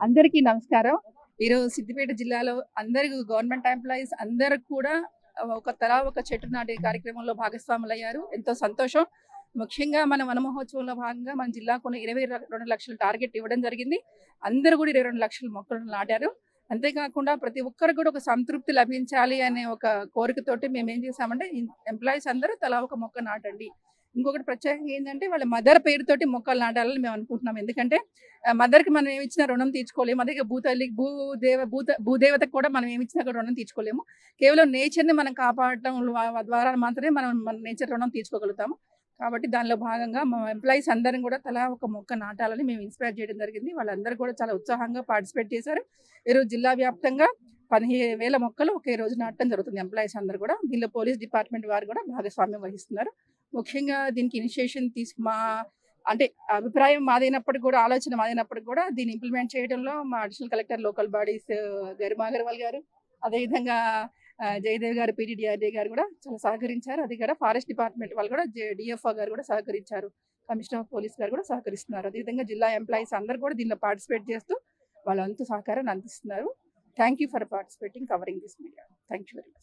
అందరికీ నమస్కారం. ఈరోజు సిద్దిపేట జిల్లాలో అందరూ గవర్నమెంట్ ఎంప్లాయీస్ అందరూ కూడా ఒక చెట్టు నాటే కార్యక్రమంలో భాగస్వాములయ్యారు. ఎంతో సంతోషం. ముఖ్యంగా మన వన మహోత్సవంలో భాగంగా మన జిల్లాకు 22 లక్షల టార్గెట్ ఇవ్వడం జరిగింది. అందరూ కూడా 22 లక్షల మొక్కలను నాటారు. అంతేకాకుండా ప్రతి ఒక్కరికి కూడా ఒక సంతృప్తి లభించాలి అనే ఒక కోరికతోటి మేము ఏం చేసామంటే ఎంప్లాయీస్ అందరూ తలా ఒక మొక్క నాటండి. ఇంకొకటి ప్రత్యేకంగా ఏంటంటే వాళ్ళ మదర్ పేరుతోటి మొక్కలు నాటాలని మేము అనుకుంటున్నాం. ఎందుకంటే మదర్‌కి మనం ఏమిచ్చినా రుణం తీర్చుకోలేము. అదే భూతల్లికి భూదేవతకు కూడా మనం ఏమిచ్చినా కూడా రుణం తీర్చుకోలేము. కేవలం నేచర్‌ని మనం కాపాడటం ద్వారా మాత్రమే మనం మన నేచర్ రుణం తీర్చుకోగలుగుతాము. కాబట్టి దానిలో భాగంగా మా ఎంప్లాయీస్ అందరం కూడా తలా ఒక మొక్క నాటాలని మేము ఇన్స్పైర్ చేయడం జరిగింది. వాళ్ళందరూ కూడా చాలా ఉత్సాహంగా పార్టిసిపేట్ చేశారు. ఈరోజు జిల్లా వ్యాప్తంగా 15,000 మొక్కలు ఒకే రోజు నాటడం జరుగుతుంది ఎంప్లాయీస్ అందరూ కూడా. దీనిలో పోలీస్ డిపార్ట్మెంట్ వారు కూడా భాగస్వామ్యం వహిస్తున్నారు. ముఖ్యంగా దీనికి ఇనిషియేషన్ మా అంటే అభిప్రాయం మాదైనప్పటికి కూడా, ఆలోచన మాదైనప్పటికి కూడా దీన్ని ఇంప్లిమెంట్ చేయడంలో మా additional collector local bodies Garima Agarwal గారు, అదేవిధంగా జయదేవ్ గారు, పీటీడీఆర్డీ గారు కూడా చాలా సహకరించారు. అది కూడా ఫారెస్ట్ డిపార్ట్మెంట్ వాళ్ళు కూడా డిఎఫ్ఓ గారు కూడా సహకరించారు. కమిషనర్ ఆఫ్ పోలీస్ గారు కూడా సహకరిస్తున్నారు. అదేవిధంగా జిల్లా ఎంప్లాయీస్ అందరూ కూడా దీనిలో పార్టిసిపేట్ చేస్తూ వాళ్ళంతా సహకారాన్ని అందిస్తున్నారు. Thank you for participating, covering this media. Thank you very much.